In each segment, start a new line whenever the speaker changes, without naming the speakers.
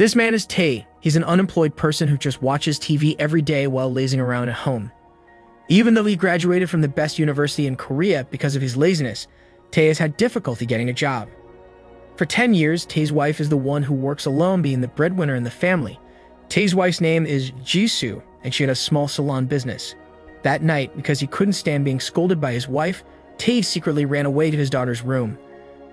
This man is Tae. He's an unemployed person who just watches TV every day while lazing around at home. Even though he graduated from the best university in Korea because of his laziness, Tae has had difficulty getting a job. For 10 years, Tae's wife is the one who works alone, being the breadwinner in the family. Tae's wife's name is Jisoo, and she had a small salon business. That night, because he couldn't stand being scolded by his wife, Tae secretly ran away to his daughter's room.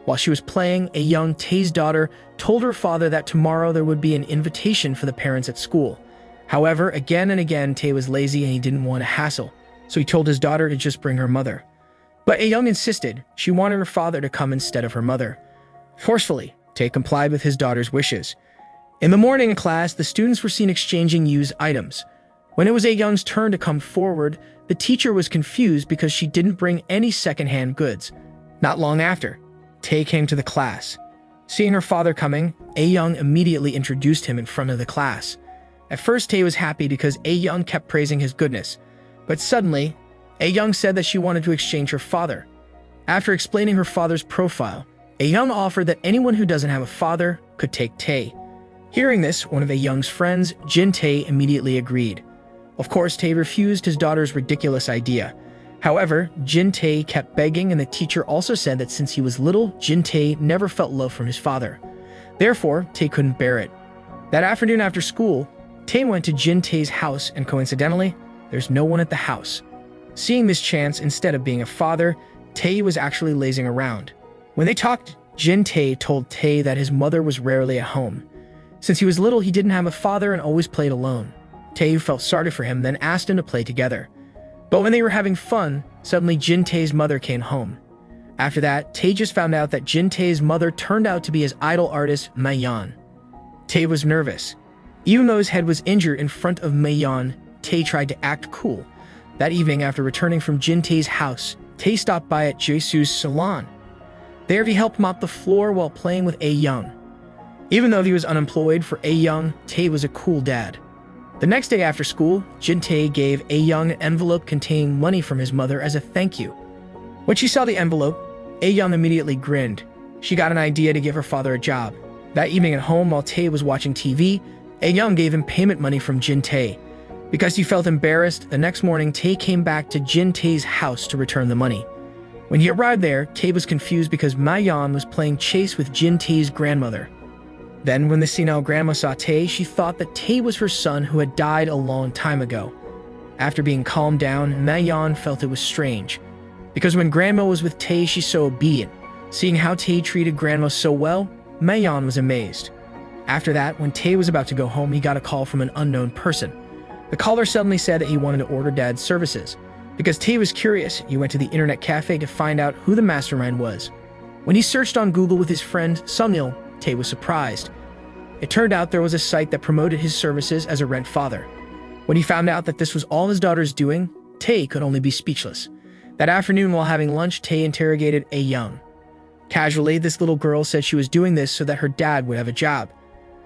While she was playing, a young Tae's daughter told her father that tomorrow there would be an invitation for the parents at school. However, again and again, Tae was lazy and he didn't want a hassle, so he told his daughter to just bring her mother. But Ayoung insisted. She wanted her father to come instead of her mother. Forcefully, Tae complied with his daughter's wishes. In the morning in class, the students were seen exchanging used items. When it was Ayoung's turn to come forward, the teacher was confused because she didn't bring any second-hand goods. Not long after, Tae came to the class. Seeing her father coming, Ayoung immediately introduced him in front of the class. At first, Tae was happy because Ayoung kept praising his goodness. But suddenly, Ayoung said that she wanted to exchange her father. After explaining her father's profile, Ayoung offered that anyone who doesn't have a father could take Tae. Hearing this, one of Ayoung's friends, Jin Tae, immediately agreed. Of course, Tae refused his daughter's ridiculous idea. However, Jin Tae kept begging, and the teacher also said that since he was little, Jin Tae never felt love from his father. Therefore, Tae couldn't bear it. That afternoon after school, Tae went to Jin Tae's house, and coincidentally, there's no one at the house. Seeing this chance, instead of being a father, Tae was actually lazing around. When they talked, Jin Tae told Tae that his mother was rarely at home. Since he was little, he didn't have a father and always played alone. Tae felt sorry for him, then asked him to play together. But when they were having fun, suddenly Jin Tae's mother came home. After that, Tae just found out that Jin Tae's mother turned out to be his idol artist, Mayeon. Tae was nervous. Even though his head was injured in front of Mayeon, Tae tried to act cool. That evening, after returning from Jin Tae's house, Tae stopped by at Jisoo's salon. There, he helped mop the floor while playing with Ayoung. Even though he was unemployed, for Ayoung, Tae was a cool dad. The next day after school, Jin Tae gave Ayoung an envelope containing money from his mother as a thank you. When she saw the envelope, Ayoung immediately grinned. She got an idea to give her father a job. That evening at home, while Tae was watching TV, Ayoung gave him payment money from Jin Tae. Because he felt embarrassed, the next morning Tae came back to Jin Tae's house to return the money. When he arrived there, Tae was confused because Mayeon was playing chase with Jin Tae's grandmother. Then, when the senile grandma saw Tae, she thought that Tae was her son who had died a long time ago. After being calmed down, Mayeon felt it was strange. Because when grandma was with Tae, she's so obedient. Seeing how Tae treated grandma so well, Mayeon was amazed. After that, when Tae was about to go home, he got a call from an unknown person. The caller suddenly said that he wanted to order Dad's services. Because Tae was curious, he went to the internet cafe to find out who the mastermind was. When he searched on Google with his friend Sunil, Tae was surprised. It turned out there was a site that promoted his services as a rent father. When he found out that this was all his daughter's doing, Tae could only be speechless. That afternoon while having lunch, Tae interrogated Ayoung. Casually, this little girl said she was doing this so that her dad would have a job.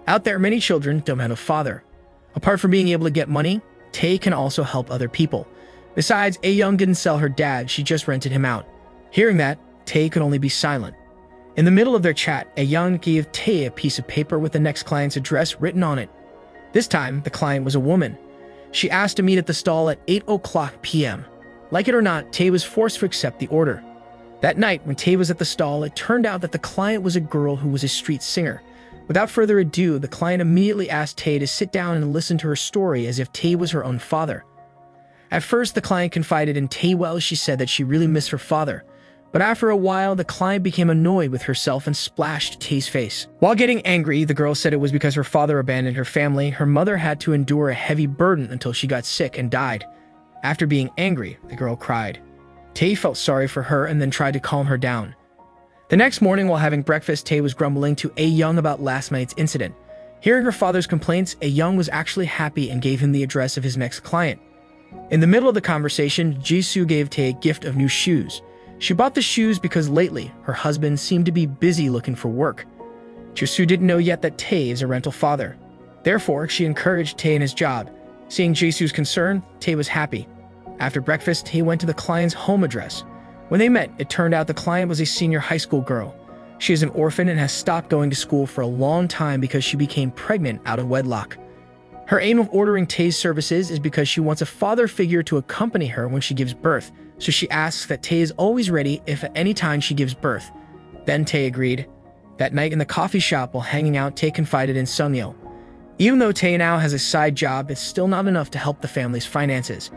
Out there, many children don't have a father. Apart from being able to get money, Tae can also help other people. Besides, Ayoung didn't sell her dad, she just rented him out. Hearing that, Tae could only be silent. In the middle of their chat, Ayoung gave Tae a piece of paper with the next client's address written on it. This time, the client was a woman. She asked to meet at the stall at 8:00 p.m. Like it or not, Tae was forced to accept the order. That night, when Tae was at the stall, it turned out that the client was a girl who was a street singer. Without further ado, the client immediately asked Tae to sit down and listen to her story as if Tae was her own father. At first, the client confided in Tae well. She said that she really missed her father. But after a while, the client became annoyed with herself and splashed Tae's face. While getting angry, the girl said it was because her father abandoned her family. Her mother had to endure a heavy burden until she got sick and died. After being angry, the girl cried. Tae felt sorry for her and then tried to calm her down. The next morning, while having breakfast, Tae was grumbling to Ayoung about last night's incident. Hearing her father's complaints, Ayoung was actually happy and gave him the address of his next client. In the middle of the conversation, Jisoo gave Tae a gift of new shoes. She bought the shoes because lately, her husband seemed to be busy looking for work. Jisoo didn't know yet that Tae is a rental father. Therefore, she encouraged Tae in his job. Seeing Jisoo's concern, Tae was happy. After breakfast, Tae went to the client's home address. When they met, it turned out the client was a senior high school girl. She is an orphan and has stopped going to school for a long time because she became pregnant out of wedlock. Her aim of ordering Tae's services is because she wants a father figure to accompany her when she gives birth, so she asks that Tae is always ready if at any time she gives birth. Then Tae agreed. That night in the coffee shop while hanging out, Tae confided in Sungyeol. Even though Tae now has a side job, it's still not enough to help the family's finances.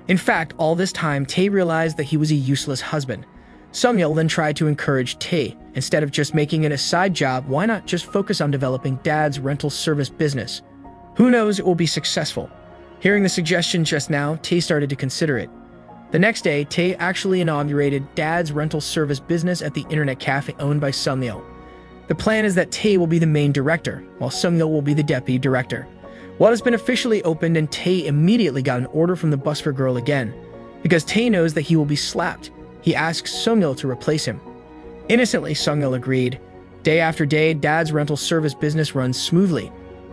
In fact, all this time, Tae realized that he was a useless husband. Sungyeol then tried to encourage Tae. Instead of just making it a side job, why not just focus on developing Dad's rental service business? Who knows, it will be successful. Hearing the suggestion just now, Tae started to consider it. The next day, Tae actually inaugurated Dad's rental service business at the internet cafe owned by Sungyeol. The plan is that Tae will be the main director, while Sungyeol will be the deputy director. While it's been officially opened, and Tae immediately got an order from the busper girl again. Because Tae knows that he will be slapped, he asks Sungyeol to replace him. Innocently, Sungyeol agreed. Day after day, Dad's rental service business runs smoothly.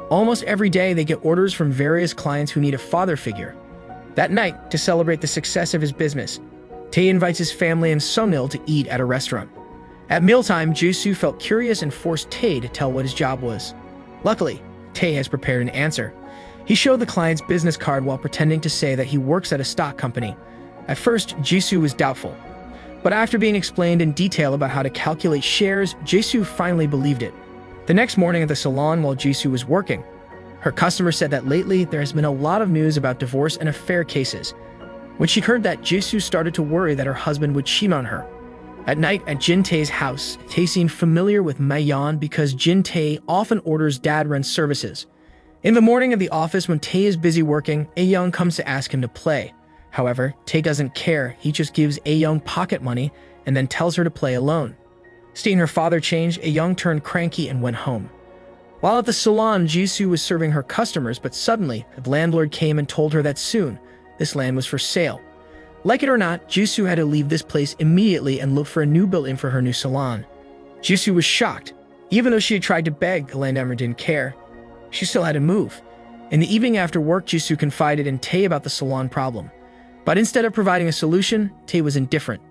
Almost every day, they get orders from various clients who need a father figure. That night, to celebrate the success of his business, Tae invites his family and Sungyeol to eat at a restaurant. At mealtime, Jisoo felt curious and forced Tae to tell what his job was. Luckily, Tae has prepared an answer. He showed the client's business card while pretending to say that he works at a stock company. At first, Jisoo was doubtful. But after being explained in detail about how to calculate shares, Jisoo finally believed it. The next morning at the salon while Jisoo was working, her customer said that lately there has been a lot of news about divorce and affair cases. When she heard that, Jisoo started to worry that her husband would cheat on her. At night at Jin Tae's house, Tae seemed familiar with Mayeon because Jin Tae often orders Dad rent services. In the morning at the office when Tae is busy working, Ayoung comes to ask him to play. However, Tae doesn't care. He just gives Ayoung pocket money and then tells her to play alone. Seeing her father change, Ayoung turned cranky and went home. While at the salon, Jisoo was serving her customers, but suddenly, the landlord came and told her that soon, this land was for sale. Like it or not, Jisoo had to leave this place immediately and look for a new built-in for her new salon. Jisoo was shocked. Even though she had tried to beg, the landowner didn't care. She still had to move. In the evening after work, Jisoo confided in Tae about the salon problem. But instead of providing a solution, Tae was indifferent.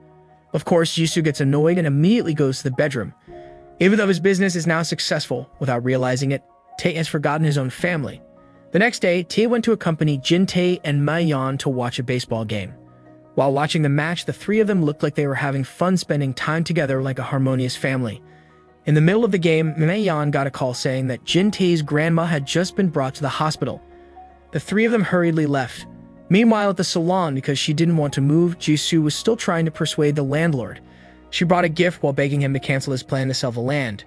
Of course, Jisoo gets annoyed and immediately goes to the bedroom. Even though his business is now successful, without realizing it, Tae has forgotten his own family. The next day, Tae went to accompany Jin Tae and Mayeon to watch a baseball game. While watching the match, the three of them looked like they were having fun spending time together like a harmonious family. In the middle of the game, Mayeon got a call saying that Jin Tae's grandma had just been brought to the hospital. The three of them hurriedly left. Meanwhile, at the salon, because she didn't want to move, Jisoo was still trying to persuade the landlord. She brought a gift while begging him to cancel his plan to sell the land.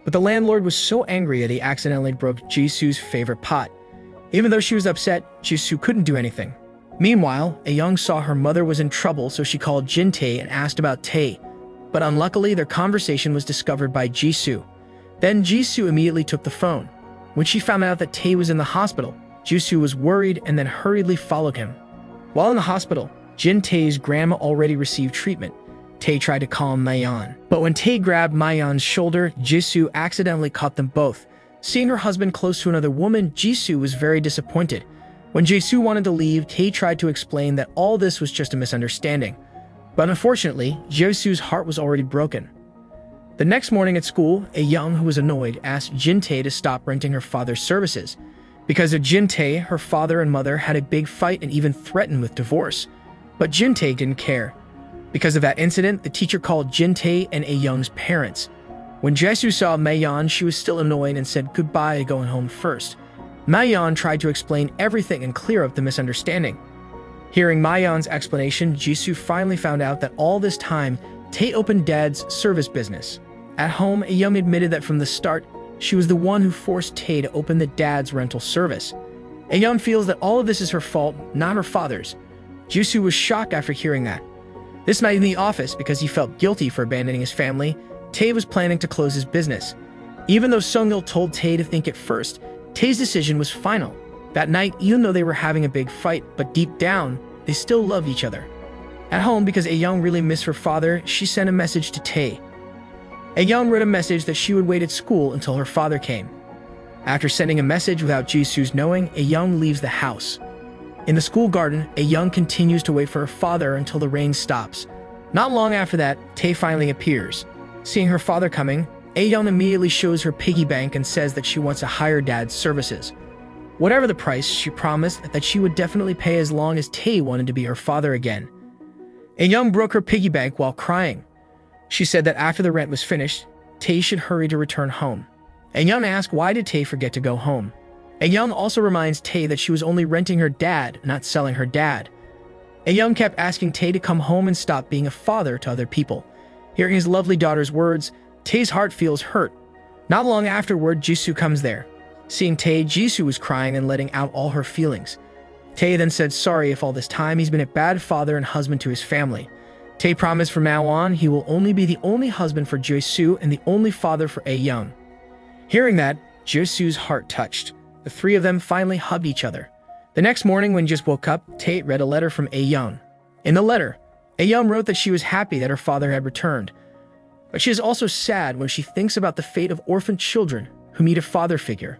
But the landlord was so angry that he accidentally broke Jisoo's favorite pot. Even though she was upset, Jisoo couldn't do anything. Meanwhile, Ayoung saw her mother was in trouble, so she called Jin Tae and asked about Tae. But unluckily, their conversation was discovered by Jisoo. Then Jisoo immediately took the phone. When she found out that Tae was in the hospital, Jisoo was worried and then hurriedly followed him. While in the hospital, Jin Tae's grandma already received treatment. Tae tried to calm Mayeon. But when Tae grabbed Mayeon's shoulder, Jisoo accidentally caught them both. Seeing her husband close to another woman, Jisoo was very disappointed. When Jisoo wanted to leave, Tae tried to explain that all this was just a misunderstanding. But unfortunately, Jisoo's heart was already broken. The next morning at school, Ayoung, who was annoyed, asked Jin Tae to stop renting her father's services. Because of Jin Tae, her father and mother had a big fight and even threatened with divorce. But Jin Tae didn't care. Because of that incident, the teacher called Jin Tae and Ayoung's parents. When Jisoo saw Mayeon, she was still annoyed and said goodbye, going home first. Mayeon tried to explain everything and clear up the misunderstanding. Hearing Mayeon's explanation, Jisoo finally found out that all this time, Tae opened Dad's service business. At home, Ayoung admitted that from the start, she was the one who forced Tae to open the Dad's rental service. Ayoung feels that all of this is her fault, not her father's. Jisoo was shocked after hearing that. This night in the office, because he felt guilty for abandoning his family, Tae was planning to close his business. Even though Sungyeol told Tae to think it first, Tae's decision was final. That night, even though they were having a big fight, but deep down, they still loved each other. At home, because Ayoung really missed her father, she sent a message to Tae. Ayoung wrote a message that she would wait at school until her father came. After sending a message without Jisoo's knowing, Ayoung leaves the house. In the school garden, Ayoung continues to wait for her father until the rain stops. Not long after that, Tae finally appears. Seeing her father coming, A-young immediately shows her piggy bank and says that she wants to hire Dad's services. Whatever the price, she promised that she would definitely pay as long as Tae wanted to be her father again. A-young broke her piggy bank while crying. She said that after the rent was finished, Tae should hurry to return home. A-young asked why did Tae forget to go home. A-young also reminds Tae that she was only renting her dad, not selling her dad. A-young kept asking Tae to come home and stop being a father to other people. Hearing his lovely daughter's words, Tae's heart feels hurt. Not long afterward, Jisoo comes there. Seeing Tae, Jisoo was crying and letting out all her feelings. Tae then said sorry if all this time he's been a bad father and husband to his family. Tae promised from now on he will only be the only husband for Jisoo and the only father for A-young. Hearing that, Jisoo's heart touched. The three of them finally hugged each other. The next morning when Jis woke up, Tae read a letter from A-young. In the letter, A-young wrote that she was happy that her father had returned. But she is also sad when she thinks about the fate of orphaned children who need a father figure.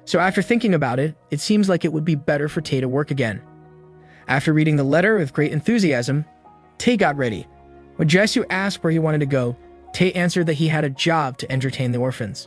So after thinking about it, it seems like it would be better for Tae to work again. After reading the letter with great enthusiasm, Tae got ready. When Jisoo asked where he wanted to go, Tae answered that he had a job to entertain the orphans.